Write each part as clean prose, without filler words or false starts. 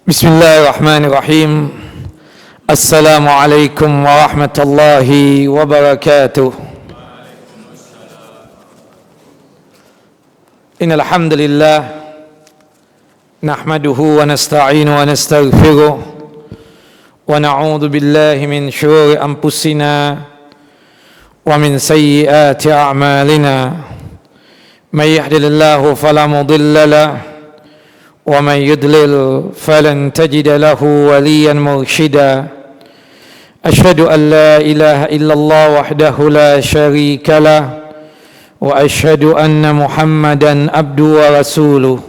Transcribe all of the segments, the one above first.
Bismillahirrahmanirrahim. Assalamualaikum warahmatullahi wabarakatuh. Innal hamdalillah nahmaduhu wa nasta'inu wa nastaghfiruh wa na'udzu billahi min shururi anfusina wa min sayyiati a'malina. May yahdihillahu fala mudilla lahu ومن يضلل فلن تجد له وليا مرشدا أشهد أن لا إله إلا الله وحده لا شريك له وأشهد أن محمدا عبده ورسوله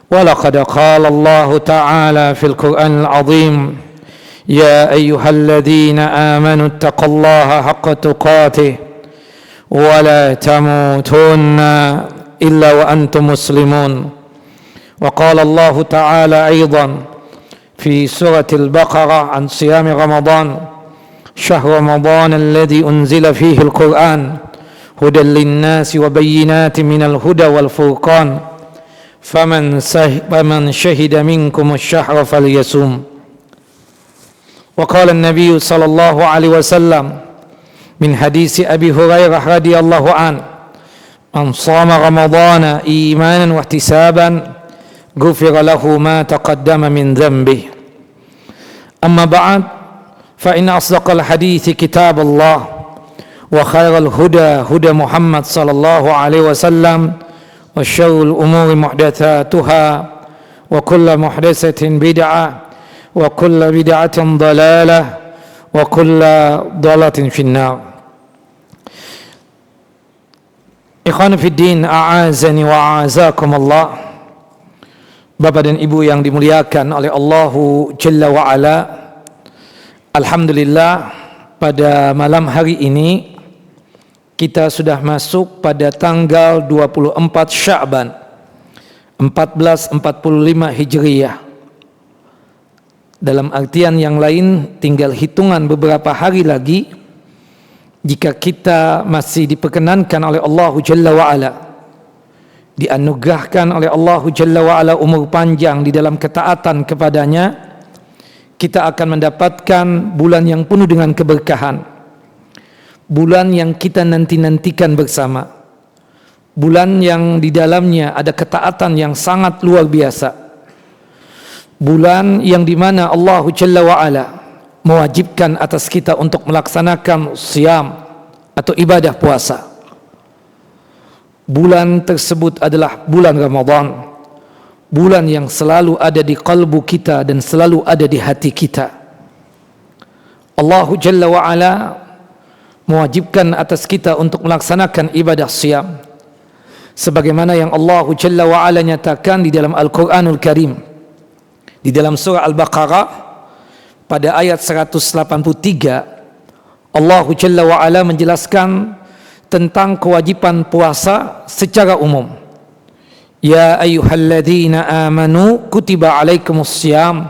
ولقد قال الله تعالى في القرآن العظيم يا أيها الذين آمنوا اتقوا الله حق تقاته ولا تموتن إلا وأنتم مسلمون. وقال الله تعالى أيضا في سورة البقرة عن صيام رمضان شهر رمضان الذي أنزل فيه القرآن هدى للناس وبينات من الهدى والفرقان فمن شهد منكم الشهر فليصم. وقال النبي صلى الله عليه وسلم من حديث أبي هريرة رضي الله عنه من صام رمضان إيمانا واحتسابا غفر له ما تقدم من ذنبه. أما بعد فإن أصدق الحديث كتاب الله وخير الهدى هدى محمد صلى الله عليه وسلم وشر الأمور محدثاتها وكل محدثة بدعة وكل بدعة ضلالة وكل ضلالة في النار. Ikhwan fi din, a'azani wa a'azakum Allah. Bapak dan Ibu yang dimuliakan oleh Allahu Jalla wa'ala, alhamdulillah pada malam hari ini kita sudah masuk pada tanggal 24 Sya'ban 1445 Hijriyah. Dalam artian yang lain, tinggal hitungan beberapa hari lagi jika kita masih diperkenankan oleh Allahu Jalla wa'ala, dianugerahkan oleh Allahu Jalla wa'ala umur panjang di dalam ketaatan kepadanya, kita akan mendapatkan bulan yang penuh dengan keberkahan, bulan yang kita nanti-nantikan bersama, bulan yang di dalamnya ada ketaatan yang sangat luar biasa, bulan yang dimana Allahu Jalla wa'ala mewajibkan atas kita untuk melaksanakan siyam atau ibadah puasa. Bulan tersebut adalah bulan Ramadan, bulan yang selalu ada di kalbu kita dan selalu ada di hati kita. Allahu Jalla wa'ala mewajibkan atas kita untuk melaksanakan ibadah siyam sebagaimana yang Allahu Jalla wa'ala nyatakan di dalam Al-Quranul Karim, di dalam surah Al-Baqarah pada ayat 183. Allahu Jalla wa'ala menjelaskan tentang kewajiban puasa secara umum. Ya ayyuhalladzina amanu kutiba alaikumus syiyam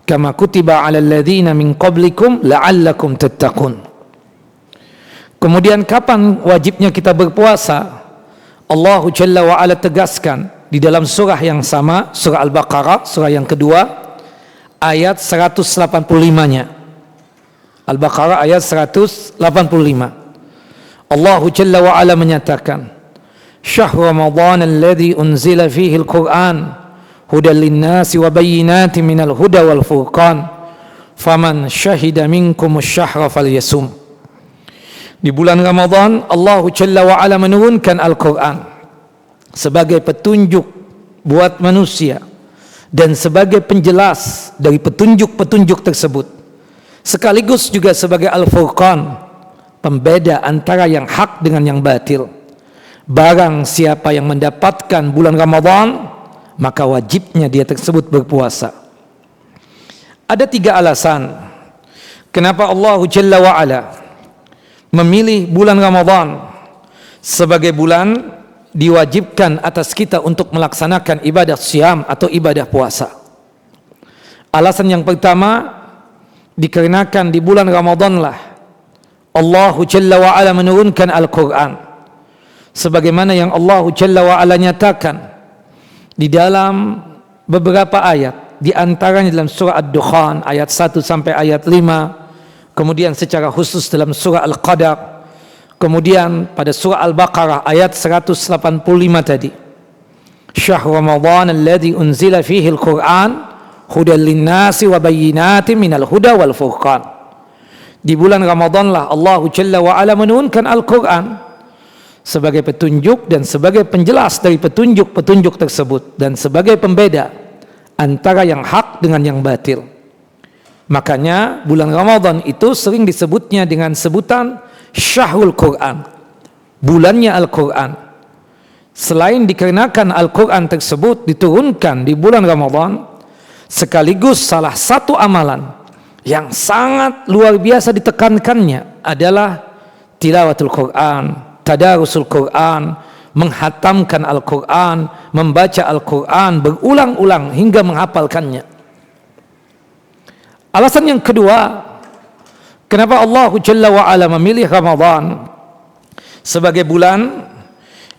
kama kutiba alal ladzina min qablikum la'allakum tattaqun. Kemudian kapan wajibnya kita berpuasa? Allahu Jalla wa Ala tegaskan di dalam surah yang sama, surah Al-Baqarah, surah yang kedua, ayat 185-nya. Al-Baqarah ayat 185. Allahu Jalla wa Ala menyatakan, Syahr Ramadan alladhi unzila fihi al-Quran hudan lin-nasi wa bayyinatin minal huda wal furqan faman syahida minkum asy-syahra falyasum. Di bulan Ramadan Allahu Jalla wa Ala menurunkan Al-Quran sebagai petunjuk buat manusia dan sebagai penjelas dari petunjuk-petunjuk tersebut, sekaligus juga sebagai Al-Furqan, pembeda antara yang hak dengan yang batil. Barang siapa yang mendapatkan bulan Ramadan, maka wajibnya dia tersebut berpuasa. Ada 3 alasan kenapa Allahu Jalla wa'ala memilih bulan Ramadan sebagai bulan diwajibkan atas kita untuk melaksanakan ibadah siyam atau ibadah puasa. Alasan yang pertama, dikarenakan di bulan Ramadanlah Allahu Jalla wa'ala menurunkan Al-Quran sebagaimana yang Allahu Jalla wa'ala nyatakan di dalam beberapa ayat di antaranya dalam surah Ad-Dukhan ayat 1 sampai ayat 5, kemudian secara khusus dalam surah Al-Qadar, kemudian pada surah Al-Baqarah ayat 185 tadi. Syahr Ramadan alladzi unzila fihi al-Qur'an hudan lin-nasi wa bayyinatin minal huda wal furqan. Di bulan Ramadanlah Allah Jalla wa Ala menurunkan Al-Qur'an sebagai petunjuk dan sebagai penjelas dari petunjuk-petunjuk tersebut dan sebagai pembeda antara yang hak dengan yang batil. Makanya bulan Ramadan itu sering disebutnya dengan sebutan Syahrul Quran, bulannya Al-Quran. Selain dikarenakan Al-Quran tersebut diturunkan di bulan Ramadan, sekaligus salah satu amalan yang sangat luar biasa ditekankannya adalah tilawatul Quran, tadarusul Quran, menghatamkan Al-Quran, membaca Al-Quran berulang-ulang hingga menghafalkannya. Alasan yang kedua, kenapa Allah Jalla wa Ala memilih Ramadan sebagai bulan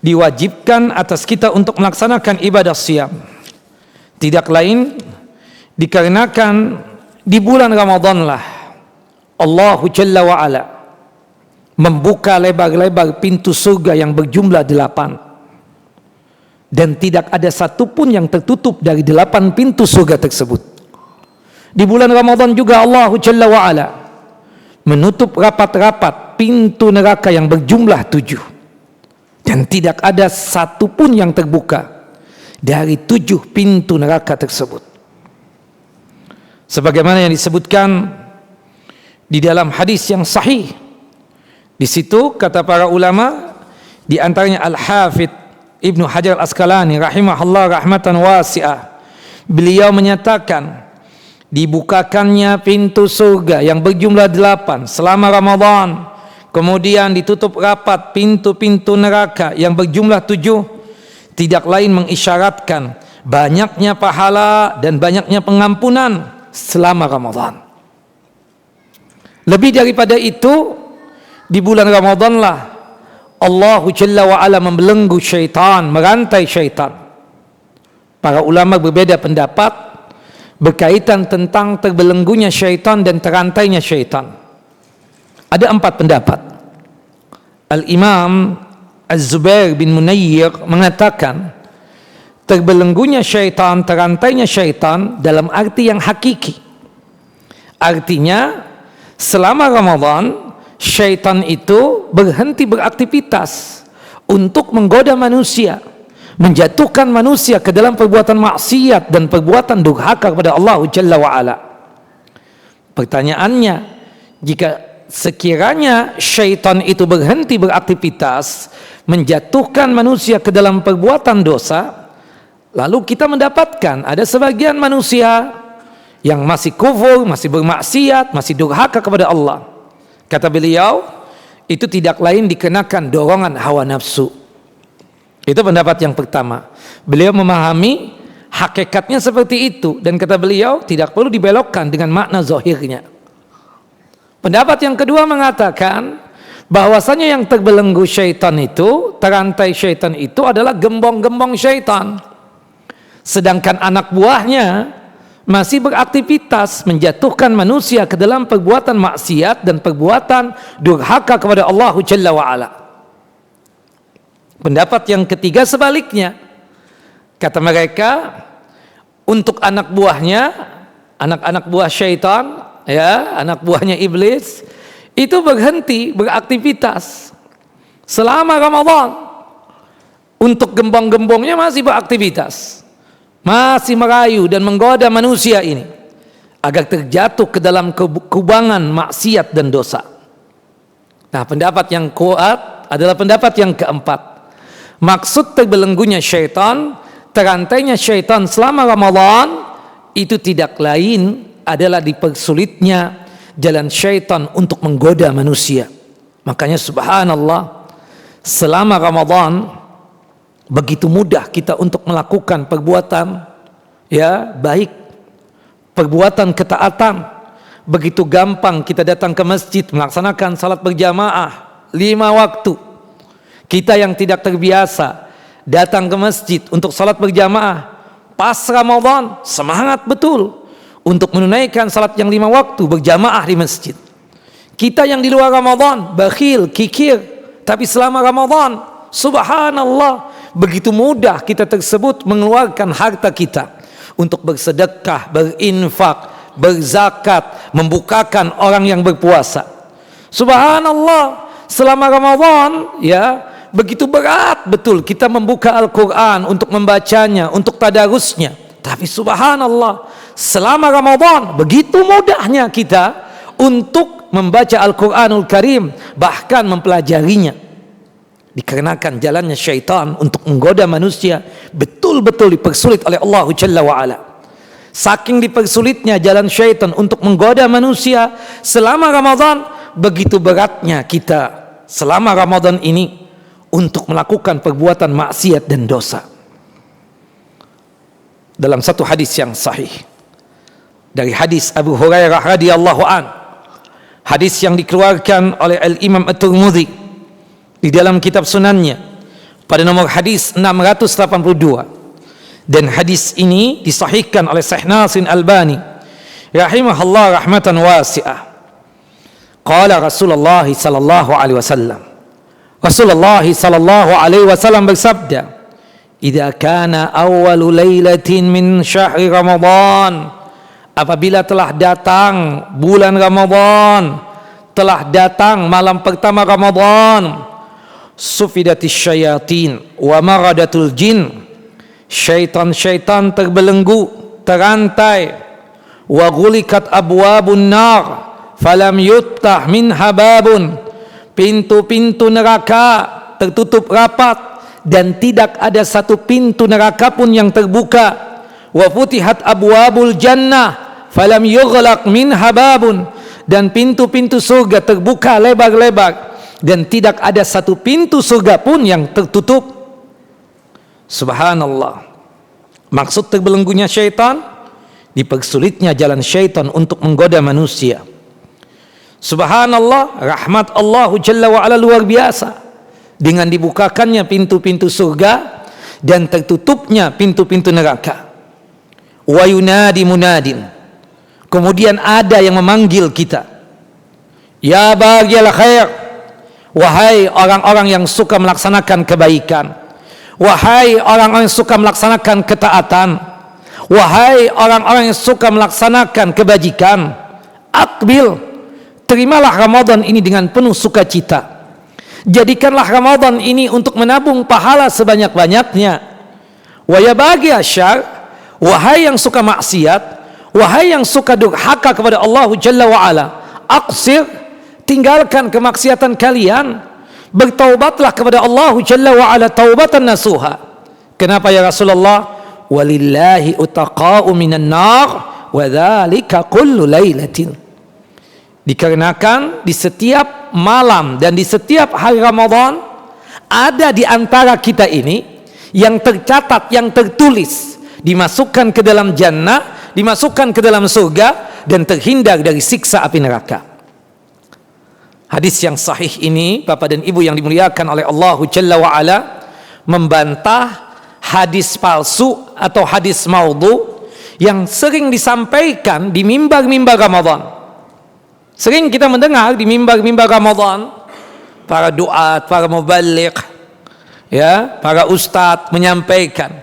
diwajibkan atas kita untuk melaksanakan ibadah siyam, tidak lain dikarenakan di bulan Ramadanlah Allah Jalla wa Ala membuka lebar-lebar pintu surga yang berjumlah 8, dan tidak ada satupun yang tertutup dari 8 pintu surga tersebut. Di bulan Ramadan juga Allah Jalla wa Ala menutup rapat-rapat pintu neraka yang berjumlah 7, dan tidak ada satupun yang terbuka dari 7 pintu neraka tersebut. Sebagaimana yang disebutkan di dalam hadis yang sahih, di situ kata para ulama, di antaranya Al-Hafidh Ibnu Hajar Al-Asqalani rahimahullah rahmatan wasi'ah, beliau menyatakan dibukakannya pintu surga yang berjumlah 8 selama Ramadan, kemudian ditutup rapat pintu-pintu neraka yang berjumlah 7, tidak lain mengisyaratkan banyaknya pahala dan banyaknya pengampunan selama Ramadan. Lebih daripada itu, di bulan Ramadanlah Allah Jalla wa Ala membelenggu syaitan, merantai syaitan. Para ulama berbeda pendapat berkaitan tentang terbelenggunya syaitan dan terantainya syaitan. Ada 4 pendapat. Al-Imam Az-Zubair bin Munayyir mengatakan terbelenggunya syaitan, terantainya syaitan dalam arti yang hakiki. Artinya selama Ramadan syaitan itu berhenti beraktivitas untuk menggoda manusia, menjatuhkan manusia ke dalam perbuatan maksiat dan perbuatan durhaka kepada Allah Jalla wa Ala. Pertanyaannya, jika sekiranya syaitan itu berhenti beraktivitas menjatuhkan manusia ke dalam perbuatan dosa, lalu kita mendapatkan ada sebagian manusia yang masih kufur, masih bermaksiat, masih durhaka kepada Allah. Kata beliau, itu tidak lain dikenakan dorongan hawa nafsu. Itu pendapat yang pertama. Beliau memahami hakikatnya seperti itu, dan kata beliau tidak perlu dibelokkan dengan makna zahirnya. Pendapat yang kedua mengatakan bahwasanya yang terbelenggu syaitan itu, terantai syaitan itu adalah gembong-gembong syaitan, sedangkan anak buahnya masih beraktivitas menjatuhkan manusia ke dalam perbuatan maksiat dan perbuatan durhaka kepada Allah Jalla wa Ala. Pendapat yang ketiga sebaliknya, kata mereka, untuk anak buahnya, anak-anak buah syaitan, ya, anak buahnya iblis, itu berhenti beraktivitas selama Ramadan. Untuk gembong-gembongnya masih beraktivitas, masih merayu dan menggoda manusia ini agar terjatuh ke dalam kubangan maksiat dan dosa. Nah, pendapat yang kuat adalah pendapat yang keempat. Maksud terbelenggunya syaitan, terantainya syaitan selama Ramadan, itu tidak lain adalah dipersulitnya jalan syaitan untuk menggoda manusia. Makanya subhanallah, selama Ramadan begitu mudah kita untuk melakukan perbuatan ya baik, perbuatan ketaatan. Begitu gampang kita datang ke masjid melaksanakan salat berjamaah 5 waktu. Kita yang tidak terbiasa datang ke masjid untuk salat berjamaah pas Ramadan semangat betul untuk menunaikan salat yang 5 waktu berjamaah di masjid. Kita yang di luar Ramadan bakhil, kikir, tapi selama Ramadan subhanallah begitu mudah kita tersebut mengeluarkan harta kita untuk bersedekah, berinfak, berzakat, membukakan orang yang berpuasa. Subhanallah, selama Ramadan ya begitu berat betul kita membuka Al-Quran untuk membacanya, untuk tadarusnya. Tapi subhanallah, selama Ramadan begitu mudahnya kita untuk membaca Al-Quranul Karim, bahkan mempelajarinya. Dikarenakan jalannya syaitan untuk menggoda manusia betul-betul dipersulit oleh Allah Jalla wa'ala. Saking dipersulitnya jalan syaitan untuk menggoda manusia selama Ramadan, begitu beratnya kita selama Ramadan ini untuk melakukan perbuatan maksiat dan dosa. Dalam satu hadis yang sahih dari hadis Abu Hurairah radhiyallahu an, hadis yang dikeluarkan oleh Al-Imam At-Tirmidzi di dalam kitab sunannya pada nomor hadis 682, dan hadis ini disahihkan oleh Syekh Nasir Albani rahimahullah rahmatan wasi'ah. Qala Rasulullah sallallahu alaihi wasallam, Rasulullah sallallahu alaihi wasallam bersabda, "Idza kana awwalu lailatin min syahri Ramadan," apabila telah datang bulan Ramadan, telah datang malam pertama Ramadan, "sufidatis syayatin wa maradatul jin," syaitan-syaitan terbelenggu, terantai, "wa ghulikat abwabun nar falam yuttah minha babun," pintu-pintu neraka tertutup rapat dan tidak ada satu pintu neraka pun yang terbuka. Wa futihat abwabul jannah falam yughlaq minha babun, dan pintu-pintu surga terbuka lebar-lebar dan tidak ada satu pintu surga pun yang tertutup. Subhanallah. Maksud terbelenggunya syaitan, dipersulitnya jalan syaitan untuk menggoda manusia. Subhanallah, rahmat Allah Jalla wa'ala luar biasa dengan dibukakannya pintu-pintu surga dan tertutupnya pintu-pintu neraka. Wa yunadi munadin, kemudian ada yang memanggil kita, ya baghiyal khair, wahai orang-orang yang suka melaksanakan kebaikan, wahai orang-orang yang suka melaksanakan ketaatan, wahai orang-orang yang suka melaksanakan kebajikan, akbil, terimalah Ramadan ini dengan penuh sukacita. Jadikanlah Ramadan ini untuk menabung pahala sebanyak-banyaknya. Wa ya baghi asyar, wahai yang suka maksiat, wahai yang suka durhaka kepada Allah Jalla wa'ala, aqsir, tinggalkan kemaksiatan kalian, bertaubatlah kepada Allah Jalla wa'ala taubatan nasuha. Kenapa ya Rasulullah? Walillahi utaqa'u minan nar wa dzalika kullu lailatin. Dikarenakan di setiap malam dan di setiap hari Ramadan ada di antara kita ini yang tercatat, yang tertulis, dimasukkan ke dalam jannah, dimasukkan ke dalam surga dan terhindar dari siksa api neraka. Hadis yang sahih ini, Bapak dan Ibu yang dimuliakan oleh Allah Jalla wa'ala, membantah hadis palsu atau hadis maudhu yang sering disampaikan di mimbar-mimbar Ramadan. Sering kita mendengar di mimbar-mimbar Ramadan para duat, para muballigh, ya, para ustadz menyampaikan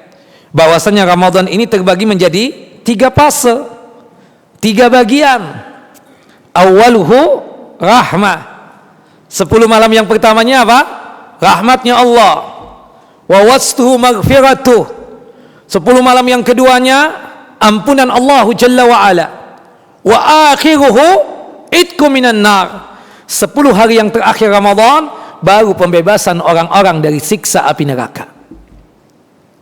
bahwasanya Ramadan ini terbagi menjadi 3 fase, 3 bagian. Awaluhu rahmah, 10 malam yang pertamanya apa? Rahmatnya Allah. Wa wastuhu maghfiratuh, 10 malam yang keduanya ampunan Allah Jalla wa'ala. Wa akhiruhu itku minan nar, 10 hari yang terakhir Ramadan baru pembebasan orang-orang dari siksa api neraka.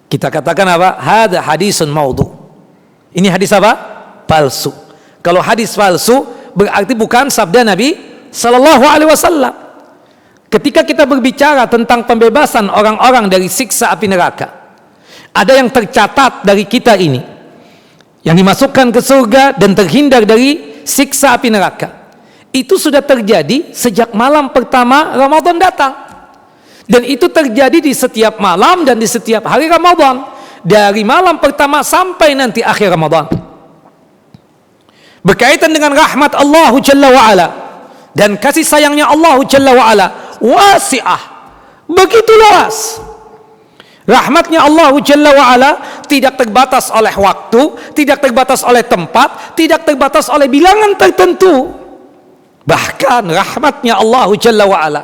Kita katakan apa? Hada hadisun maudhu. Ini hadis apa? Palsu. Kalau hadis palsu berarti bukan sabda Nabi sallallahu alaihi wasallam. Ketika kita berbicara tentang pembebasan orang-orang dari siksa api neraka, ada yang tercatat dari kita ini yang dimasukkan ke surga dan terhindar dari siksa api neraka. Itu sudah terjadi sejak malam pertama Ramadan datang, dan itu terjadi di setiap malam dan di setiap hari Ramadan. dari malam pertama sampai nanti akhir Ramadan. Berkaitan dengan rahmat Allah Jalla wa'ala dan kasih sayangnya Allah Jalla wa'ala, wasi'ah, begitu luas. Rahmatnya Allah Jalla wa'ala tidak terbatas oleh waktu, tidak terbatas oleh tempat, tidak terbatas oleh bilangan tertentu. Bahkan rahmatnya Allah Jalla wa'ala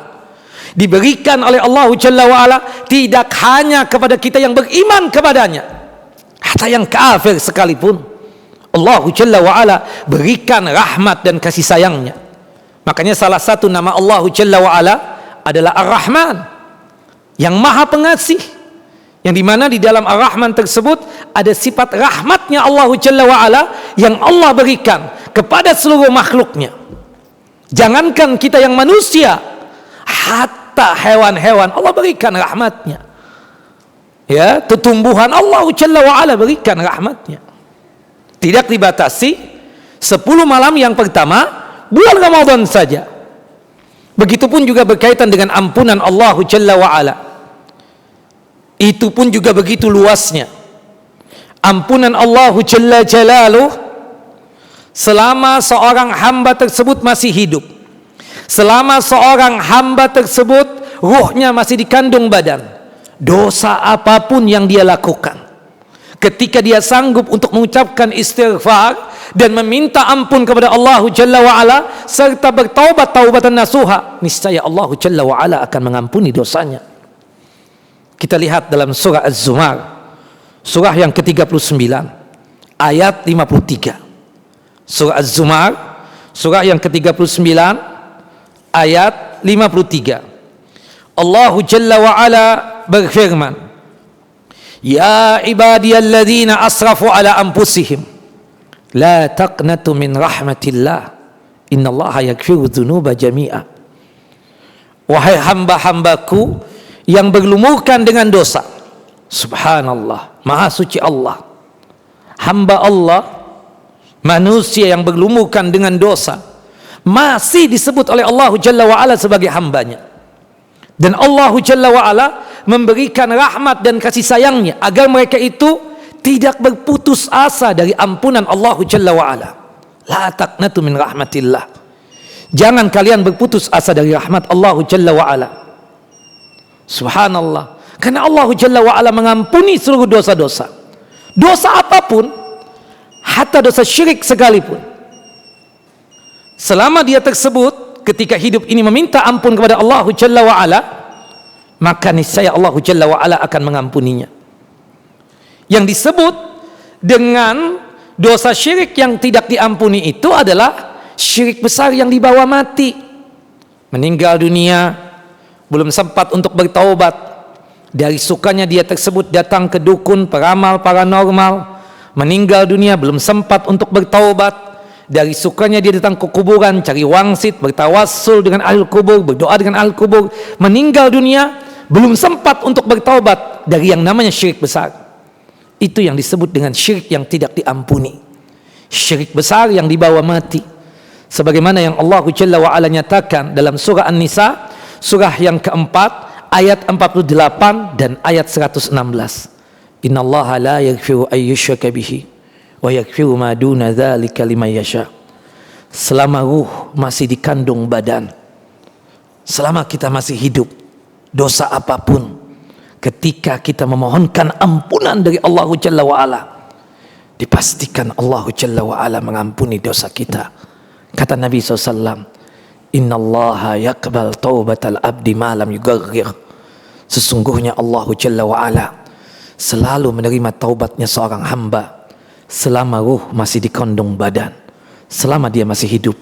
diberikan oleh Allah Jalla wa'ala tidak hanya kepada kita yang beriman kepadanya, hatta yang kafir sekalipun Allah Jalla wa'ala berikan rahmat dan kasih sayangnya. Makanya salah satu nama Allah Jalla wa'ala adalah Ar-Rahman, yang maha pengasih, yang dimana di dalam Ar-Rahman tersebut ada sifat rahmatnya Allah Jalla wa'ala yang Allah berikan kepada seluruh makhluknya. Jangankan kita yang manusia, hatta hewan-hewan Allah berikan rahmatnya. Ya, tumbuhan Allah Jalla wa'ala berikan rahmatnya. Tidak dibatasi 10 malam yang pertama bulan Ramadan saja. Begitupun juga berkaitan dengan ampunan Allah Jalla wa'ala, itu pun juga begitu luasnya. Ampunan Allah Jalla Jalaluh selama seorang hamba tersebut masih hidup, selama seorang hamba tersebut ruhnya masih dikandung badan, dosa apapun yang dia lakukan, ketika dia sanggup untuk mengucapkan istighfar dan meminta ampun kepada Allah Jalla wa'ala serta bertaubat taubatan nasuha, niscaya Allah Jalla wa'ala akan mengampuni dosanya. Kita lihat dalam surah Az-Zumar, surah yang ke-39 ayat 53. Surah Az-Zumar, surah yang ke-39 ayat 53. Allah Jalla wa'ala berfirman, ya ibadiyalladzina asrafu ala anfusihim la taqnatu min rahmatillah innallaha yaghfiru dzunuba jami'a. Wahai hamba-hambaku yang berlumurkan dengan dosa, subhanallah, maha suci Allah, hamba Allah, manusia yang berlumurkan dengan dosa masih disebut oleh Allah Jalla wa'ala sebagai hambanya, dan Allah Jalla wa'ala memberikan rahmat dan kasih sayangnya agar mereka itu tidak berputus asa dari ampunan Allah Jalla wa'ala. La taqnatu min rahmatillah, jangan kalian berputus asa dari rahmat Allah Jalla wa'ala. Subhanallah, karena Allah Jalla wa'ala mengampuni seluruh dosa-dosa, dosa apapun, hatta dosa syirik sekalipun, selama dia tersebut ketika hidup ini meminta ampun kepada Allah Jalla wa'ala, maka niscaya Allah Jalla wa'ala akan mengampuninya. Yang disebut dengan dosa syirik yang tidak diampuni itu adalah syirik besar yang dibawa mati, meninggal dunia belum sempat untuk bertaubat, dari sukanya dia tersebut datang ke dukun, peramal, paranormal, meninggal dunia belum sempat untuk bertaubat, dari sukanya dia datang ke kuburan, cari wangsit, bertawassul dengan ahli kubur, berdoa dengan ahli kubur, meninggal dunia belum sempat untuk bertaubat dari yang namanya syirik besar. Itu yang disebut dengan syirik yang tidak diampuni, syirik besar yang dibawa mati, sebagaimana yang Allah Jalla wa'ala nyatakan dalam surah An-Nisa, surah yang keempat ayat 48 dan ayat 116. Innallaha la yaghfiru an yushraka bihi wa yaghfiru ma duna dzalika liman yasha. Selama ruh masih dikandung badan, selama kita masih hidup, dosa apapun, ketika kita memohonkan ampunan dari Allah Jalla wa'ala, dipastikan Allah Jalla wa'ala mengampuni dosa kita. Kata Nabi SAW, innallaha yaqbal taubatal abdi malam yugargir. Sesungguhnya Allah Jalla wa'ala selalu menerima taubatnya seorang hamba selama ruh masih dikandung badan, selama dia masih hidup,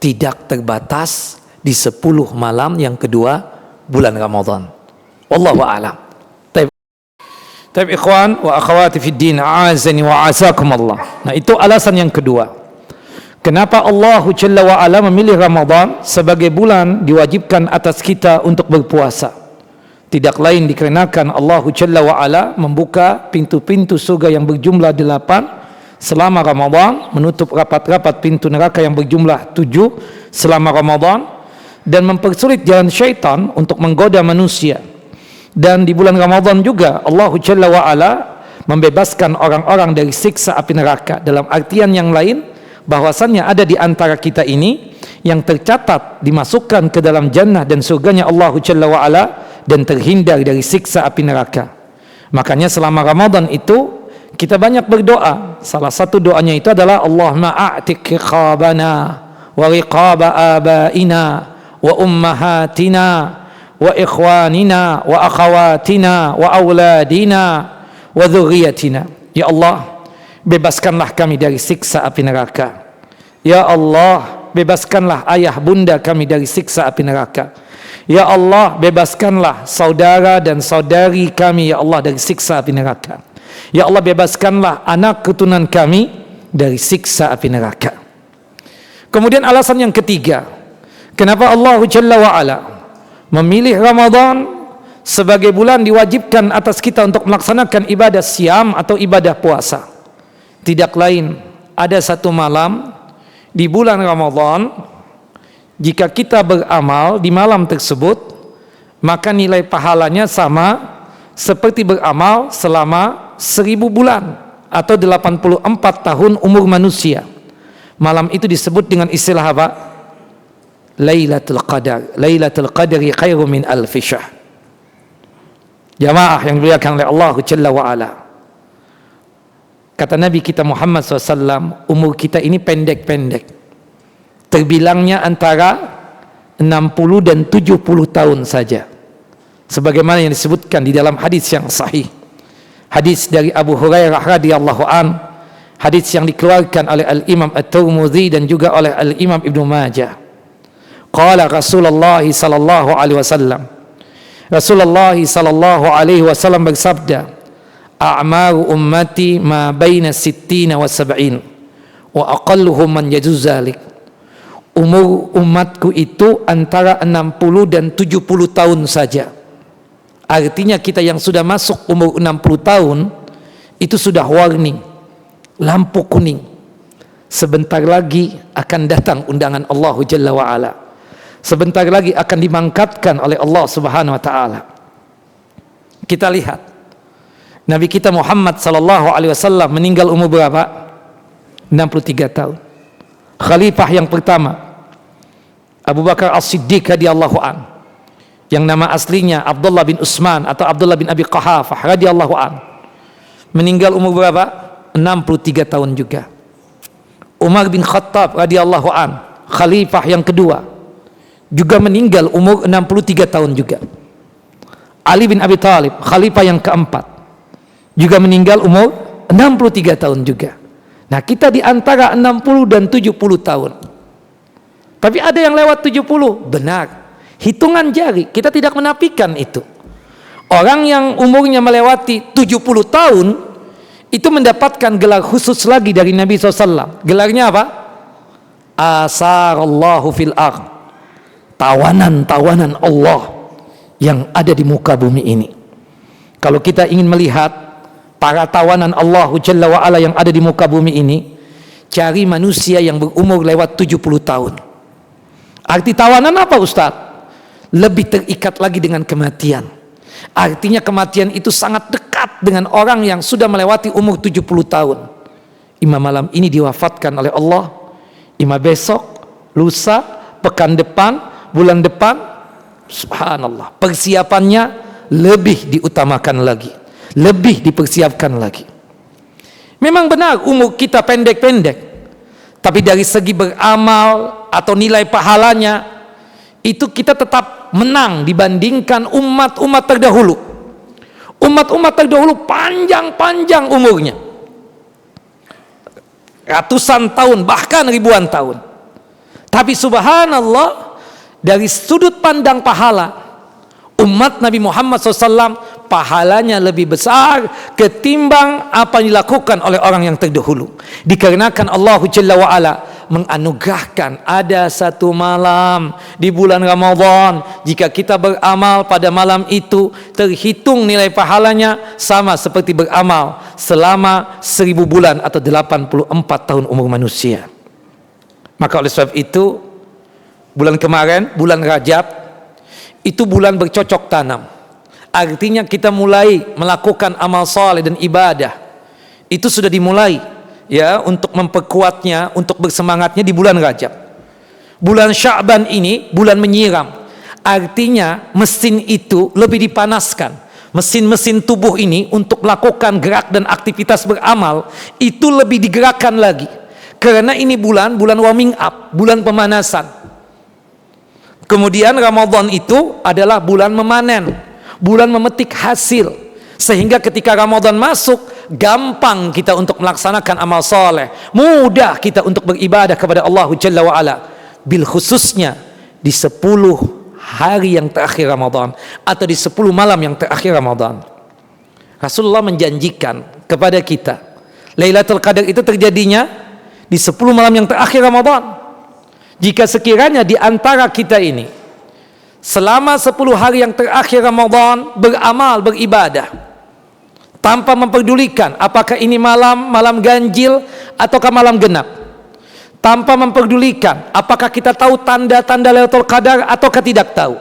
tidak terbatas di 10 malam yang kedua bulan Ramadan. Wallahu a'lam. Taib ikhwan wa akhawati fid din, a'azani wa a'azakum Allah. Nah, itu alasan yang kedua, kenapa Allah Jalla wa'ala memilih Ramadan sebagai bulan diwajibkan atas kita untuk berpuasa. Tidak lain dikarenakan Allah Jalla wa'ala membuka pintu-pintu surga yang berjumlah 8 selama Ramadan, menutup rapat-rapat pintu neraka yang berjumlah 7 selama Ramadan, dan mempersulit jalan syaitan untuk menggoda manusia. Dan di bulan Ramadan juga Allah Jalla wa'ala membebaskan orang-orang dari siksa api neraka. Dalam artian yang lain, bahwasannya ada di antara kita ini yang tercatat dimasukkan ke dalam jannah dan surganya Allah Jalla wa'ala dan terhindar dari siksa api neraka. Makanya selama Ramadan itu kita banyak berdoa. Salah satu doanya itu adalah Allahumma a'tiq riqabana wa riqaba abaina wa ummahatina wa ikhwanina wa akhawatina wa auladina wa dzurriyyatina. Ya Allah, bebaskanlah kami dari siksa api neraka. Ya Allah, bebaskanlah ayah bunda kami dari siksa api neraka. Ya Allah, bebaskanlah saudara dan saudari kami, ya Allah, dari siksa api neraka. Ya Allah, bebaskanlah anak keturunan kami dari siksa api neraka. Kemudian alasan yang ketiga, kenapa Allah Jalla wa'ala memilih Ramadan sebagai bulan diwajibkan atas kita untuk melaksanakan ibadah siam atau ibadah puasa. Tidak lain, ada satu malam di bulan Ramadan, jika kita beramal di malam tersebut, maka nilai pahalanya sama seperti beramal selama 1000 bulan atau 84 tahun umur manusia. Malam itu disebut dengan istilah apa? Lailatul Qadar. Lailatul Qadri khairum min alfi syahr. Jamaah yang dimuliakan oleh Allah Jalla wa'ala, kata Nabi kita Muhammad SAW, umur kita ini pendek-pendek, terbilangnya antara 60 dan 70 tahun saja, sebagaimana yang disebutkan di dalam hadis yang sahih, hadis dari Abu Hurairah radhiyallahu an, hadis yang dikeluarkan oleh Al-Imam At-Tirmidzi dan juga oleh Al-Imam Ibnu Majah. Qala Rasulullah sallallahu alaihi wasallam, Rasulullah sallallahu alaihi wasallam bersabda, a'maru ummati ma baina 60 wa 70 wa aqalluhum man yajuz zalik. Umur umatku itu antara 60 dan 70 tahun saja. Artinya kita yang sudah masuk umur 60 tahun itu sudah warning, lampu kuning. Sebentar lagi akan datang undangan Allah Jalla wa'ala. Sebentar lagi akan dimangkatkan oleh Allah Subhanahu wa taala. Kita lihat Nabi kita Muhammad sallallahu alaihi wasallam meninggal umur berapa? 63 tahun. Khalifah yang pertama Abu Bakar As-Siddiq radhiyallahu an, yang nama aslinya Abdullah bin Utsman atau Abdullah bin Abi Quhafah radhiyallahu an, meninggal umur berapa? 63 tahun juga. Umar bin Khattab radhiyallahu an, khalifah yang kedua, juga meninggal umur 63 tahun juga. Ali bin Abi Thalib, khalifah yang keempat, juga meninggal umur 63 tahun juga. Nah, kita di antara 60 dan 70 tahun. Tapi ada yang lewat 70, benar. Hitungan jari, kita tidak menafikan itu. Orang yang umurnya melewati 70 tahun itu mendapatkan gelar khusus lagi dari Nabi SAW. Gelarnya apa? Asarallahu fil ardh. Tawanan-tawanan Allah yang ada di muka bumi ini. Kalau kita ingin melihat para tawanan Allah Jalla wa'ala yang ada di muka bumi ini, cari manusia yang berumur lewat 70 tahun. Arti tawanan apa, Ustaz? Lebih terikat lagi dengan kematian. Artinya kematian itu sangat dekat dengan orang yang sudah melewati umur 70 tahun. Imam malam ini diwafatkan oleh Allah, imam besok, lusa, pekan depan, bulan depan, subhanallah, persiapannya lebih diutamakan lagi, lebih dipersiapkan lagi. Memang benar umur kita pendek-pendek, tapi dari segi beramal atau nilai pahalanya itu kita tetap menang dibandingkan umat-umat terdahulu. Umat-umat terdahulu panjang-panjang umurnya, ratusan tahun bahkan ribuan tahun. Tapi subhanallah, dari sudut pandang pahala, umat Nabi Muhammad SAW pahalanya lebih besar ketimbang apa yang dilakukan oleh orang yang terdahulu. Dikarenakan Allah Jalla wa'ala menganugerahkan ada satu malam di bulan Ramadan, jika kita beramal pada malam itu terhitung nilai pahalanya sama seperti beramal selama 1000 bulan atau 84 tahun umur manusia. Maka oleh sebab itu, bulan kemarin, bulan Rajab, itu bulan bercocok tanam. artinya kita mulai melakukan amal saleh dan ibadah. Itu sudah dimulai ya, untuk memperkuatnya, untuk bersemangatnya di bulan Rajab. Bulan Sya'ban ini bulan menyiram. Artinya mesin itu lebih dipanaskan. Mesin-mesin tubuh ini untuk melakukan gerak dan aktivitas beramal itu lebih digerakkan lagi. Karena ini bulan warming up, bulan pemanasan. Kemudian Ramadan itu adalah bulan memanen, bulan memetik hasil. Sehingga ketika Ramadan masuk, gampang kita untuk melaksanakan amal soleh, mudah kita untuk beribadah kepada Allah Jalla wa'ala. Bil khususnya di 10 hari yang terakhir Ramadan, atau di 10 malam yang terakhir Ramadan. Rasulullah menjanjikan kepada kita, Lailatul Qadar itu terjadinya di 10 malam yang terakhir Ramadan. Jika sekiranya di antara kita ini selama 10 hari yang terakhir Ramadan beramal, beribadah, tanpa memperdulikan apakah ini malam ganjil ataukah malam genap, tanpa memperdulikan apakah kita tahu tanda-tanda Lailatul Qadar ataukah tidak tahu,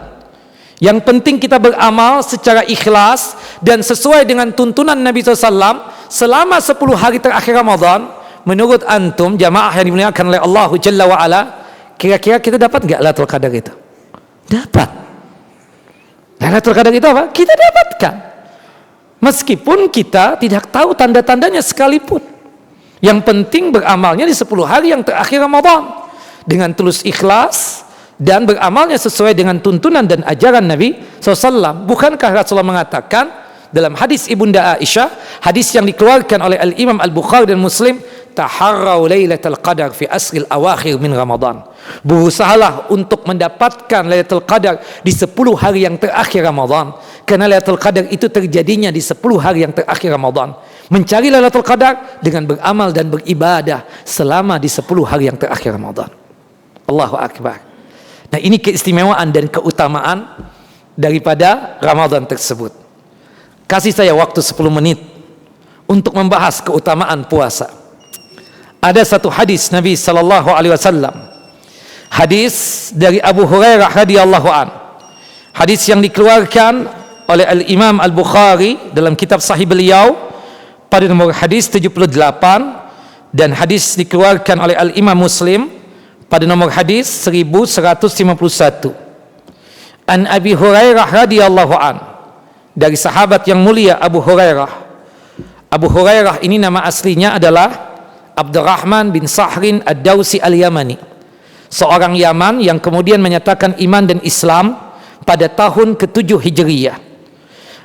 yang penting kita beramal secara ikhlas dan sesuai dengan tuntunan Nabi SAW selama 10 hari terakhir Ramadan. Menurut antum jamaah yang dimuliakan oleh Allah Jalla wa'ala, kira-kira kita dapat nggak Lailatul Qadar itu? Dapat. Lailatul Qadar itu apa? Kita dapatkan. Meskipun kita tidak tahu tanda-tandanya sekalipun. Yang penting beramalnya di 10 hari yang terakhir Ramadan dengan tulus ikhlas dan beramalnya sesuai dengan tuntunan dan ajaran Nabi SAW. Bukankah Rasulullah mengatakan dalam hadis Ibunda Aisyah, hadis yang dikeluarkan oleh Al-Imam Al-Bukhari dan Muslim, taharrau lailatul qadar fi asril awakhir min Ramadan. Berusahalah untuk mendapatkan Lailatul Qadar di 10 hari yang terakhir Ramadan. Karena Lailatul Qadar itu terjadinya di 10 hari yang terakhir Ramadan. Mencari Lailatul Qadar dengan beramal dan beribadah selama di 10 hari yang terakhir Ramadan. Allahu Akbar. Nah, ini keistimewaan dan keutamaan daripada Ramadan tersebut. Kasih saya waktu 10 menit untuk membahas keutamaan puasa. Ada satu hadis Nabi sallallahu alaihi wasallam. Hadis dari Abu Hurairah radhiyallahu an. Hadis yang dikeluarkan oleh Al-Imam Al-Bukhari dalam kitab sahih beliau pada nomor hadis 78, dan hadis dikeluarkan oleh Al-Imam Muslim pada nomor hadis 1151. An Abi Hurairah radhiyallahu an, dari sahabat yang mulia Abu Hurairah. Abu Hurairah ini nama aslinya adalah Abdurrahman bin Sahrin Ad-Dawsi Al-Yamani, seorang Yaman yang kemudian menyatakan iman dan Islam pada tahun ke-7 Hijriyah.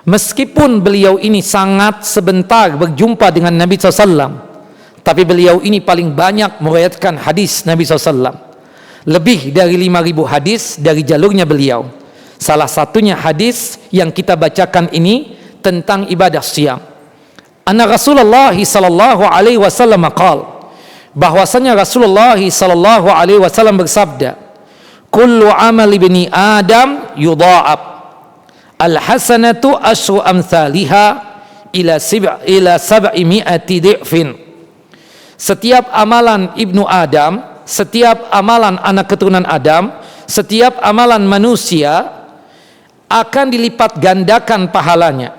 Meskipun beliau ini sangat sebentar berjumpa dengan Nabi SAW, tapi beliau ini paling banyak meriwayatkan hadis Nabi SAW. Lebih dari 5.000 hadis dari jalurnya beliau. Salah satunya hadis yang kita bacakan ini tentang ibadah siyam. Anna Rasulullah sallallahu alaihi wasallam qala, bahwasanya Rasulullah sallallahu alaihi wasallam bersabda, kullu amali ibni Adam yudha'ab, al hasanatu asyru amsalha ila sab'imi'ati dhi'fin. Setiap amalan ibnu Adam, setiap amalan anak keturunan Adam, setiap amalan manusia akan dilipat gandakan pahalanya.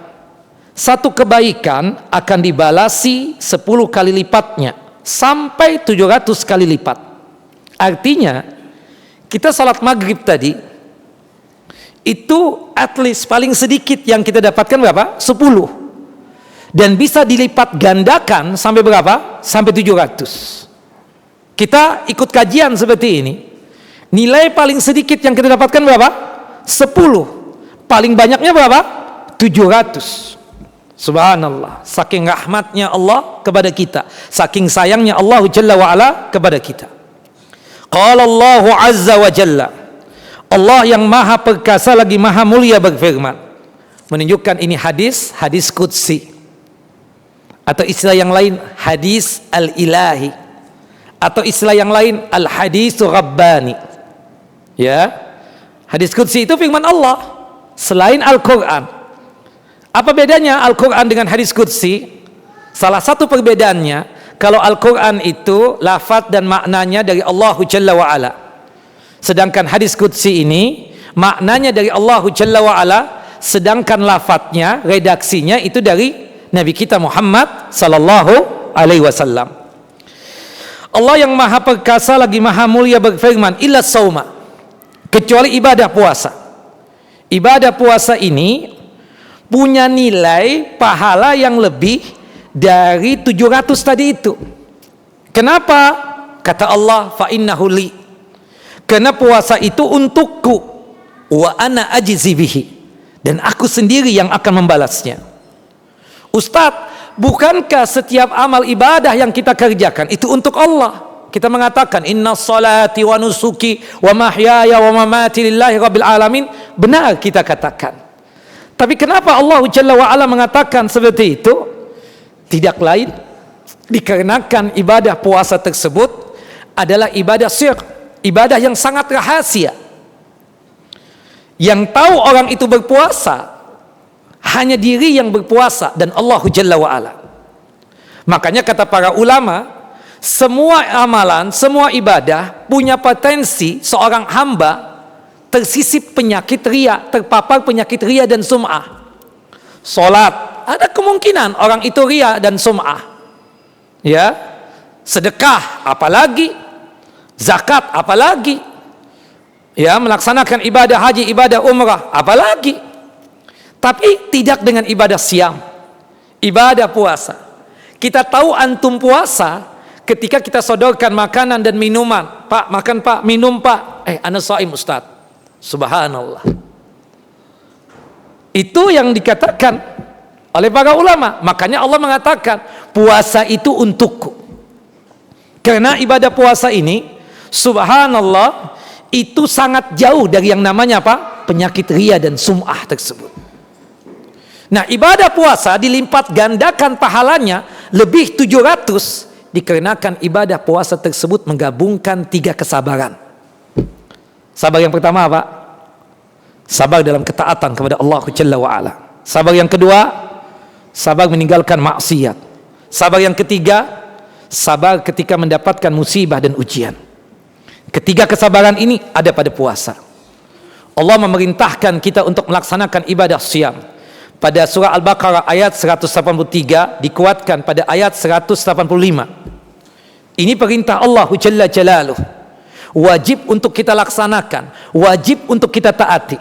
Satu kebaikan akan dibalasi 10 kali lipatnya, sampai 700 kali lipat. Artinya kita salat maghrib tadi itu at least paling sedikit yang kita dapatkan berapa? 10. Dan bisa dilipat gandakan sampai berapa? Sampai 700. Kita ikut kajian seperti ini, nilai paling sedikit yang kita dapatkan berapa? 10. Paling banyaknya berapa? 700. Subhanallah, saking rahmatnya Allah kepada kita, saking sayangnya Allah Jalla wa'ala kepada kita. Qala Allah Azza wa Jalla, Allah yang maha perkasa lagi maha mulia berfirman, menunjukkan ini hadis qudsi, atau istilah yang lain hadis al-ilahi, atau istilah yang lain al-hadis rabbani. Ya, hadis qudsi itu firman Allah selain Al-Quran. Apa bedanya Al-Quran dengan hadis qudsi? Salah satu perbedaannya, kalau Al-Quran itu lafaz dan maknanya dari Allah Jalla wa'ala, sedangkan hadis qudsi ini maknanya dari Allah Jalla wa'ala sedangkan lafadznya, redaksinya itu dari Nabi kita Muhammad sallallahu alaihi wasallam. Allah yang maha perkasa lagi maha mulia berfirman, illa sauma, kecuali ibadah puasa. Ibadah puasa ini punya nilai pahala yang lebih dari 700 tadi itu. Kenapa? Kata Allah, fa innahu li, karena puasa itu untukku, wa ana ajzi bihi, dan aku sendiri yang akan membalasnya. Ustadz, bukankah setiap amal ibadah yang kita kerjakan itu untuk Allah? Kita mengatakan inna salati wa nusuki wa mahyaya wa mamati lillahi rabbil alamin. Benar kita katakan. Tapi kenapa Allah Jalla wa Ala mengatakan seperti itu? Tidak lain dikarenakan ibadah puasa tersebut adalah ibadah sir, ibadah yang sangat rahasia. Yang tahu orang itu berpuasa hanya diri yang berpuasa dan Allah Jalla wa Ala. Makanya kata para ulama, semua amalan, semua ibadah punya potensi seorang hamba tersisip penyakit riya, terpapar penyakit riya dan sum'ah. Salat, ada kemungkinan orang itu riya dan sum'ah. Ya, sedekah apalagi, zakat apalagi, ya, melaksanakan ibadah haji, ibadah umrah apalagi. Tapi tidak dengan ibadah siam, ibadah puasa. Kita tahu antum puasa ketika kita sodorkan makanan dan minuman. Pak, makan pak, minum pak. Ana shaim Ustaz. Subhanallah. Itu yang dikatakan oleh para ulama. Makanya Allah mengatakan puasa itu untukku. Karena ibadah puasa ini, subhanallah, itu sangat jauh dari yang namanya apa? Penyakit riya dan sum'ah tersebut. Nah, ibadah puasa dilipat gandakan pahalanya lebih 700 dikarenakan ibadah puasa tersebut menggabungkan 3 kesabaran. Sabar yang pertama apa? Sabar dalam ketaatan kepada Allah Jalla wa Ala. Sabar yang kedua, sabar meninggalkan maksiat. Sabar yang ketiga, sabar ketika mendapatkan musibah dan ujian. Ketiga kesabaran ini ada pada puasa. Allah memerintahkan kita untuk melaksanakan ibadah siam. Pada surah Al-Baqarah ayat 183 dikuatkan pada ayat 185. Ini perintah Allah Jalla Jalaluh. Wajib untuk kita laksanakan, wajib untuk kita taati.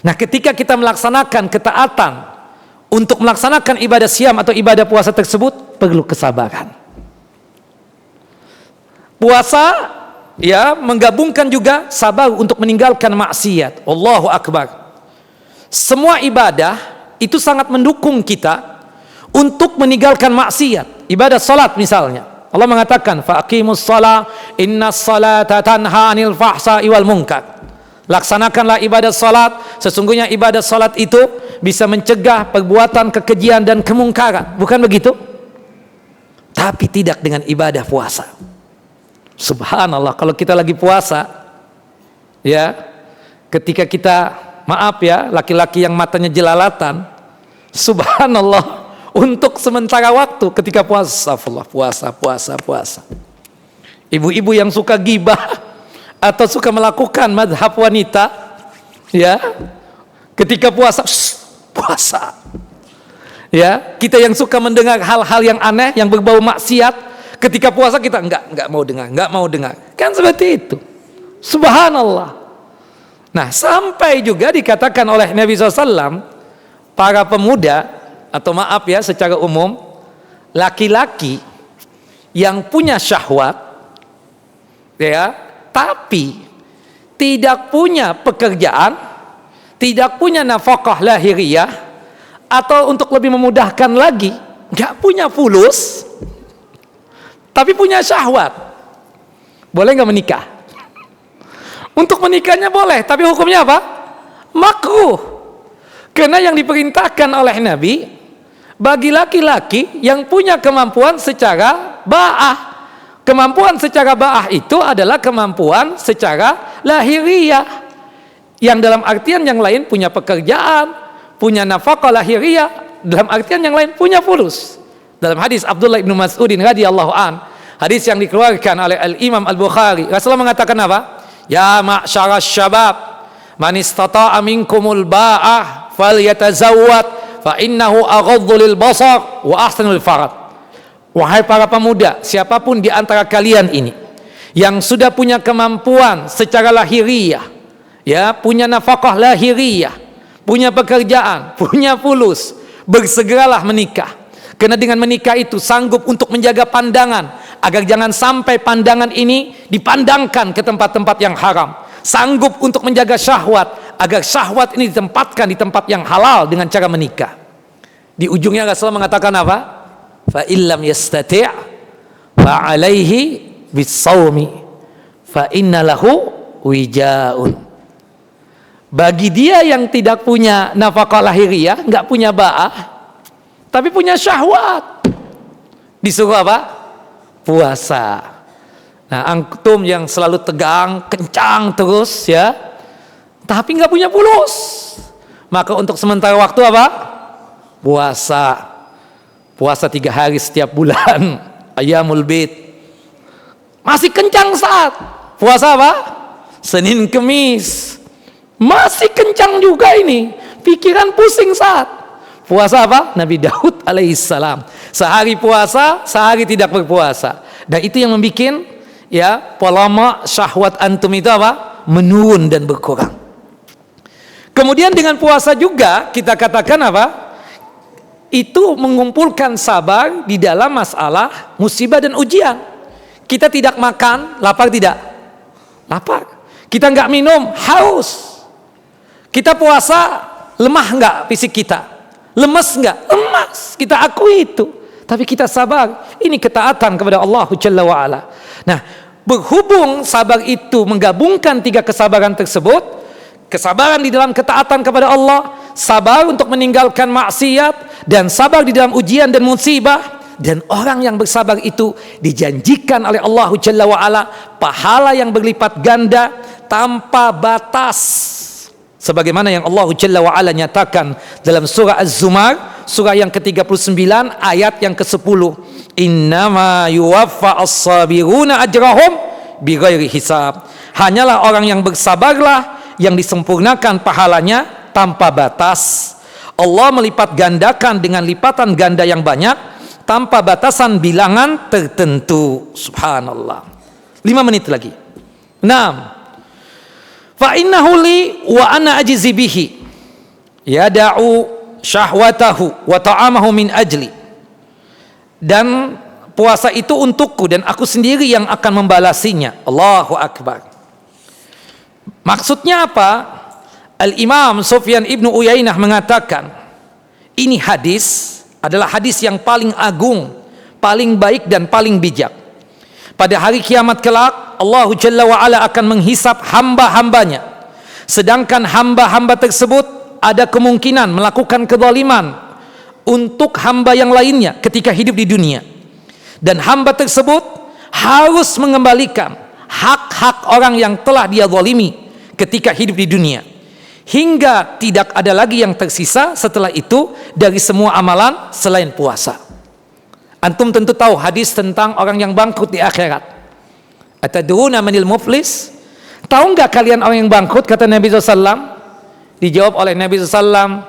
Nah, ketika kita melaksanakan ketaatan untuk melaksanakan ibadah siam atau ibadah puasa tersebut, perlu kesabaran. Puasa ya menggabungkan juga sabar untuk meninggalkan maksiat. Allahu Akbar. Semua ibadah itu sangat mendukung kita untuk meninggalkan maksiat. Ibadah salat misalnya, Allah mengatakan faqimus shalah innas salata tanha 'anil fahsya'i wal munkar. Laksanakanlah ibadah salat, sesungguhnya ibadah salat itu bisa mencegah perbuatan kekejian dan kemungkaran. Bukan begitu? Tapi tidak dengan ibadah puasa. Subhanallah, kalau kita lagi puasa, ya, ketika kita, maaf ya, laki-laki yang matanya jelalatan, subhanallah, untuk sementara waktu ketika puasa, puasa. Ibu-ibu yang suka gibah atau suka melakukan madhab wanita, ya, ketika puasa, puasa. Ya, kita yang suka mendengar hal-hal yang aneh, yang berbau maksiat, ketika puasa kita enggak mau dengar. Kan seperti itu. Subhanallah. Nah, sampai juga dikatakan oleh Nabi SAW, para pemuda, atau maaf ya secara umum, laki-laki yang punya syahwat, ya, tapi tidak punya pekerjaan, tidak punya nafkah lahiriah, atau untuk lebih memudahkan lagi, nggak punya fulus, tapi punya syahwat, boleh nggak menikah? Untuk menikahnya boleh, tapi hukumnya apa? Makruh. Karena yang diperintahkan oleh Nabi, bagi laki-laki yang punya kemampuan secara ba'ah. Kemampuan secara ba'ah itu adalah kemampuan secara lahiriah, yang dalam artian yang lain punya pekerjaan, punya nafkah lahiriah, dalam artian yang lain punya fulus. Dalam hadis Abdullah bin Mas'udin radhiyallahu an, hadis yang dikeluarkan oleh Al-Imam Al-Bukhari, Rasulullah mengatakan apa? Ya ma'syarasy syabab, man istata'a minkumul ba'ah falyatazawwad fa innahu aghaddu lil basar wa ahsanu lil farad. Wahai para pemuda, siapapun di antara kalian ini yang sudah punya kemampuan secara lahiriah, ya, punya nafkah lahiriah, punya pekerjaan, punya fulus, bersegeralah menikah. Karena dengan menikah itu sanggup untuk menjaga pandangan agar jangan sampai pandangan ini dipandangkan ke tempat-tempat yang haram. Sanggup untuk menjaga syahwat agar syahwat ini ditempatkan di tempat yang halal dengan cara menikah. Di ujungnya Rasulullah mengatakan apa? Fa illam yastati' fa alaihi bis-shaumi fa inna lahu wijaun. Bagi dia yang tidak punya nafkah lahiriah, enggak punya ba'ah, tapi punya syahwat, disuruh apa? Puasa. Nah, antum yang selalu tegang, kencang terus, ya, tapi nggak punya fulus, maka untuk sementara waktu apa? Puasa. Puasa 3 hari setiap bulan, Ayyamul Bid. Masih kencang saat puasa apa? Senin Kemis. Masih kencang juga ini, pikiran pusing saat puasa apa? Nabi Daud alaihissalam. Sehari puasa, sehari tidak berpuasa. Dan itu yang membuat, ya, pola syahwat antum itu apa? Menurun dan berkurang. Kemudian dengan puasa juga kita katakan apa? Itu mengumpulkan sabar di dalam masalah musibah dan ujian. Kita tidak makan, lapar tidak? Lapar. Kita nggak minum, haus. Kita puasa, lemah nggak fisik kita? Lemas enggak? Lemas, kita akui itu. Tapi kita sabar. Ini ketaatan kepada Allah Jalla wa'ala. Nah, berhubung sabar itu menggabungkan 3 kesabaran tersebut, kesabaran di dalam ketaatan kepada Allah, sabar untuk meninggalkan maksiat, dan sabar di dalam ujian dan musibah. Dan orang yang bersabar itu dijanjikan oleh Allah Jalla wa'ala pahala yang berlipat ganda tanpa batas. Sebagaimana yang Allah Jalla wa'ala nyatakan dalam surah Az-Zumar, surah yang ke-39 ayat yang ke-10. Innama yuwaffa as-sabiruna ajrahum bighairi hisab. Hanyalah orang yang bersabarlah yang disempurnakan pahalanya tanpa batas. Allah melipat gandakan dengan lipatan ganda yang banyak tanpa batasan bilangan tertentu. Subhanallah. 5 menit lagi. 6. Fa innahu li wa ana ajzi bihi yada'u syahwatahu wa ta'amahu min ajli. Dan puasa itu untukku dan aku sendiri yang akan membalasinya. Allahu akbar. Maksudnya apa? Al-Imam Sufyan ibnu Uyainah mengatakan, ini hadis adalah hadis yang paling agung, paling baik dan paling bijak. Pada hari kiamat kelak, Allah Jalla wa'ala akan menghisap hamba-hambanya. Sedangkan hamba-hamba tersebut ada kemungkinan melakukan kezaliman untuk hamba yang lainnya ketika hidup di dunia. Dan hamba tersebut harus mengembalikan hak-hak orang yang telah dia zalimi ketika hidup di dunia. Hingga tidak ada lagi yang tersisa setelah itu dari semua amalan selain puasa. Antum tentu tahu hadis tentang orang yang bangkrut di akhirat. Atadruna manil muflis? Tahu nggak kalian orang yang bangkrut? Kata Nabi SAW. Dijawab oleh Nabi SAW,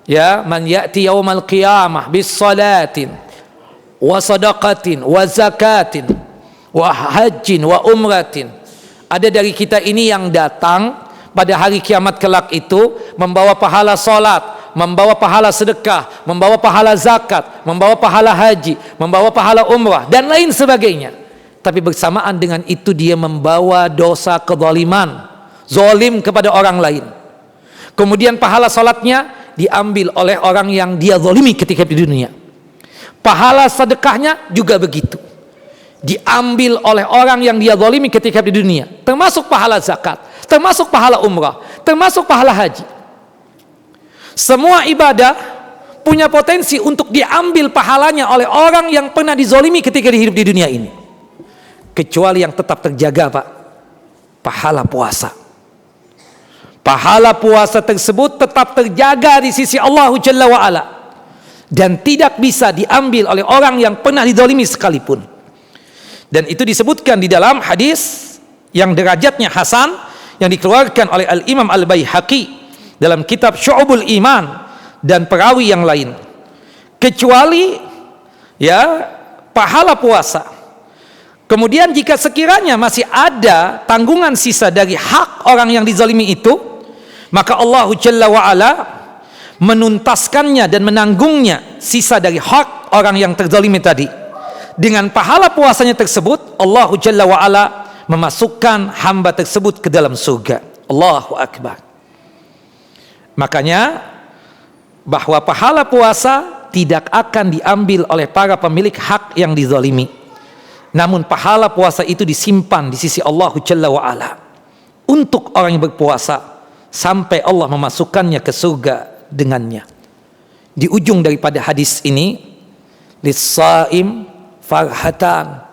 ya, man ya'ti yaumal qiyamah bis salatin wa sadaqatin wa zakatin wa hajjin wa umratin. Ada dari kita ini yang datang pada hari kiamat kelak itu membawa pahala salat, membawa pahala sedekah, membawa pahala zakat, membawa pahala haji, membawa pahala umrah dan lain sebagainya. Tapi bersamaan dengan itu dia membawa dosa kezaliman, zalim kepada orang lain. Kemudian pahala salatnya diambil oleh orang yang dia zalimi ketika di dunia. Pahala sedekahnya juga begitu, diambil oleh orang yang dia zalimi ketika di dunia. Termasuk pahala zakat, termasuk pahala umrah, termasuk pahala haji. Semua ibadah punya potensi untuk diambil pahalanya oleh orang yang pernah dizalimi ketika hidup di dunia ini. Kecuali yang tetap terjaga, Pak, pahala puasa. Pahala puasa tersebut tetap terjaga di sisi Allah Jalla wa'ala dan tidak bisa diambil oleh orang yang pernah dizalimi sekalipun. Dan itu disebutkan di dalam hadis yang derajatnya hasan yang dikeluarkan oleh Al-Imam Al-Baihaqi dalam kitab Syu'ubul Iman dan perawi yang lain, kecuali ya pahala puasa. Kemudian jika sekiranya masih ada tanggungan sisa dari hak orang yang dizalimi itu, maka Allah Jalla wa'ala menuntaskannya dan menanggungnya sisa dari hak orang yang terzalimi tadi. Dengan pahala puasanya tersebut, Allah Jalla wa'ala memasukkan hamba tersebut ke dalam surga. Allahu Akbar. Makanya bahwa pahala puasa tidak akan diambil oleh para pemilik hak yang dizalimi, namun pahala puasa itu disimpan di sisi Allah Jalla wa'ala untuk orang yang berpuasa sampai Allah memasukkannya ke surga dengannya. Di ujung daripada hadis ini, lis-shaim farhatan,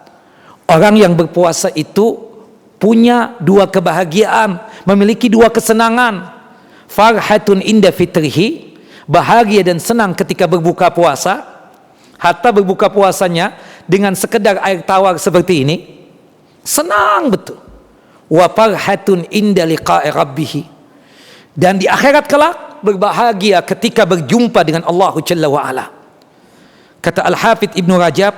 orang yang berpuasa itu punya dua kebahagiaan, memiliki dua kesenangan. Farhatun inda fitrihi, bahagia dan senang ketika berbuka puasa, hatta berbuka puasanya dengan sekedar air tawar seperti ini, senang betul. Wa farhatun inda liqa'i rabbih, dan di akhirat kelak berbahagia ketika berjumpa dengan Allah Jalla wa'ala. Kata Al-Hafidh Ibnu Rajab,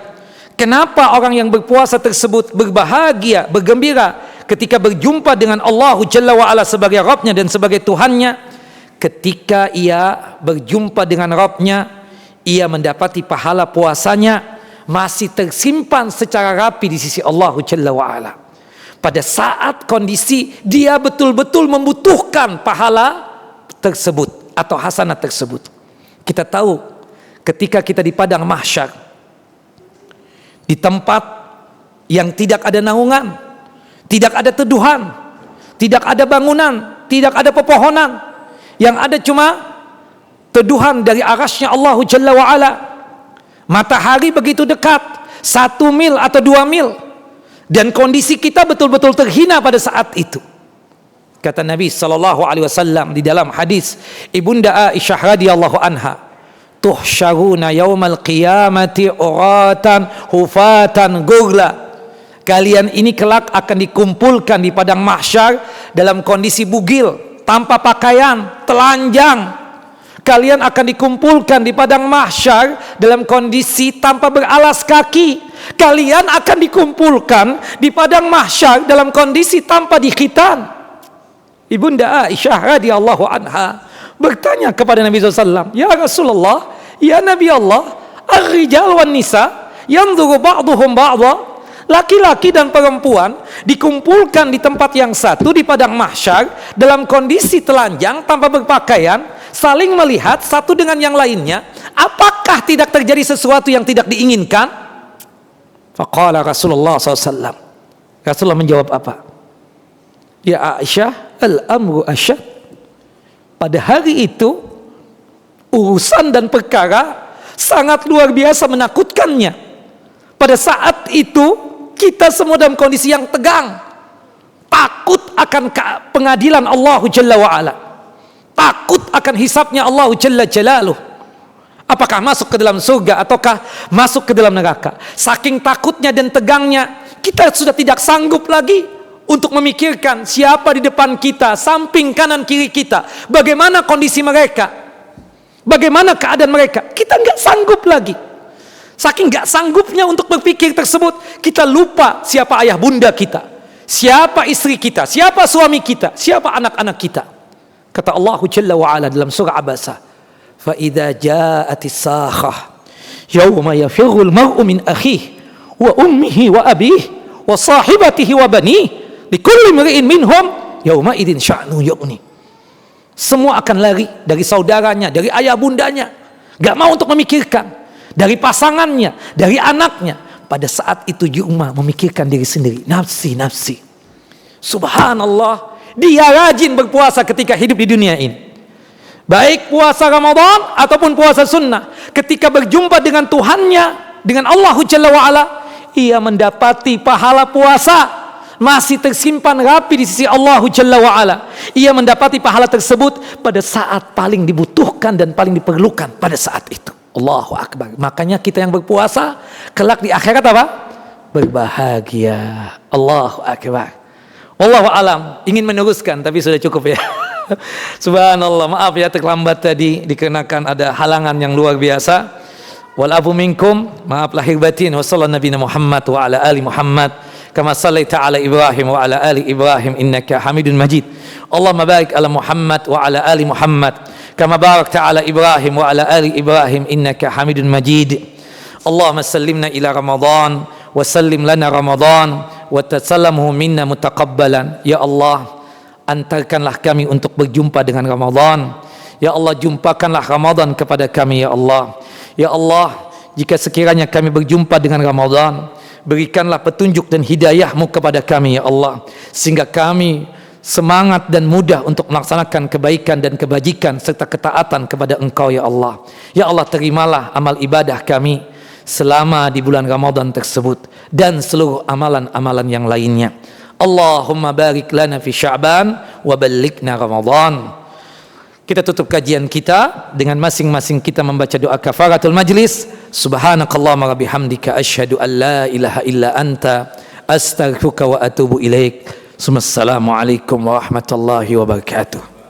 kenapa orang yang berpuasa tersebut berbahagia, bergembira ketika berjumpa dengan Allah Jalla wa'ala sebagai Rabbnya dan sebagai Tuhannya? Ketika ia berjumpa dengan Rabbnya, ia mendapati pahala puasanya masih tersimpan secara rapi di sisi Allah Jalla wa'ala. Pada saat kondisi dia betul-betul membutuhkan pahala tersebut atau hasanah tersebut. Kita tahu ketika kita di padang mahsyar, di tempat yang tidak ada naungan, tidak ada teduhan, tidak ada bangunan, tidak ada pepohonan, yang ada cuma teduhan dari arasy-Nya Allah Jalla wa'ala. Matahari begitu dekat, 1 mil atau 2 mil, dan kondisi kita betul-betul terhina pada saat itu. Kata Nabi SAW di dalam hadis Ibunda Aisyah radhiyallahu anha, tuhsyaruna yaumal qiyamati uratan hufatan gurla. Kalian ini kelak akan dikumpulkan di padang mahsyar dalam kondisi bugil, tanpa pakaian, telanjang. Kalian akan dikumpulkan di padang mahsyar dalam kondisi tanpa beralas kaki. Kalian akan dikumpulkan di padang mahsyar dalam kondisi tanpa dikhitan. Ibunda Aisyah radhiyallahu anha bertanya kepada Nabi SAW, ya Rasulullah, ya Nabi Allah, ar-rijal wan nisa yanzuru ba'duhum ba'dha. Laki-laki dan perempuan dikumpulkan di tempat yang satu di padang mahsyar dalam kondisi telanjang tanpa berpakaian, saling melihat satu dengan yang lainnya. Apakah tidak terjadi sesuatu yang tidak diinginkan? Faqala Rasulullah SAW. Rasulullah menjawab apa? Ya Aisyah, al-amru asyad. Pada hari itu urusan dan perkara sangat luar biasa menakutkannya. Pada saat itu kita semua dalam kondisi yang tegang, takut akan pengadilan Allah Jalla wa'ala, takut akan hisabnya Allah Jalla Jalaluh. Apakah masuk ke dalam surga ataukah masuk ke dalam neraka? Saking takutnya dan tegangnya, kita sudah tidak sanggup lagi untuk memikirkan siapa di depan kita, samping kanan kiri kita, bagaimana kondisi mereka, bagaimana keadaan mereka. Kita nggak sanggup lagi. Saking gak sanggupnya untuk berpikir tersebut, kita lupa siapa ayah bunda kita, siapa istri kita, siapa suami kita, siapa anak-anak kita. Kata Allah Jalla wa'ala dalam surah Abasa, فَإِذَا جَاءَتِ السَّاخَةُ يَوْمَ يَفِرُّ الْمَرْءُ مِنْ أَخِيهِ وَأُمِّهِ وَأَبِيهِ وَصَاحِبَتِهِ وَبَنِيهِ لِكُلِّ امْرِئٍ مِّنْهُمْ يَوْمَئِذٍ شَأْنٌ يُغْنِيهِ. Semua akan lari dari saudaranya, dari ayah bundanya, gak mau untuk memikirkan, dari pasangannya, dari anaknya. Pada saat itu cuma memikirkan diri sendiri, nafsi, nafsi. Subhanallah, dia rajin berpuasa ketika hidup di dunia ini, baik puasa Ramadan ataupun puasa sunnah. Ketika berjumpa dengan Tuhannya, dengan Allah Jalla wa'ala, ia mendapati pahala puasa masih tersimpan rapi di sisi Allah Jalla wa'ala. Ia mendapati pahala tersebut pada saat paling dibutuhkan dan paling diperlukan pada saat itu. Allahu Akbar. Makanya kita yang berpuasa kelak di akhirat apa? Berbahagia. Allahu Akbar. Wallahu alam. Ingin meneruskan tapi sudah cukup ya. Subhanallah, maaf ya terlambat tadi dikarenakan ada halangan yang luar biasa. Wal afu minkum, maaf lahir batin. Wa sallallahu nabiyana Muhammad wa ala ali Muhammad kama sallaita ala Ibrahim wa ala ali Ibrahim innaka Hamidun Majid. Allahumma barik ala Muhammad wa ala ali Muhammad kama barakta ala Ibrahim wa ala ali Ibrahim innaka Hamidun Majid. Allahumma sallimna ila Ramadan wa sallim lana Ramadan wa tasallamhu minna mutaqabbalan. Ya Allah, antarkanlah kami untuk berjumpa dengan Ramadan. Ya Allah, jumpakanlah Ramadan kepada kami ya Allah. Ya Allah, jika sekiranya kami berjumpa dengan Ramadan, berikanlah petunjuk dan hidayah-Mu kepada kami ya Allah, sehingga kami semangat dan mudah untuk melaksanakan kebaikan dan kebajikan serta ketaatan kepada Engkau ya Allah. Ya Allah, terimalah amal ibadah kami selama di bulan Ramadan tersebut dan seluruh amalan-amalan yang lainnya. Allahumma barik lana fi Sya'ban wa ballighna Ramadan. Kita tutup kajian kita dengan masing-masing kita membaca doa kafaratul majlis. Subhanakallahumma wa bihamdika asyhadu an la ilaha illa anta astaghfiruka wa atubu ilaik. Assalamualaikum warahmatullahi wabarakatuh.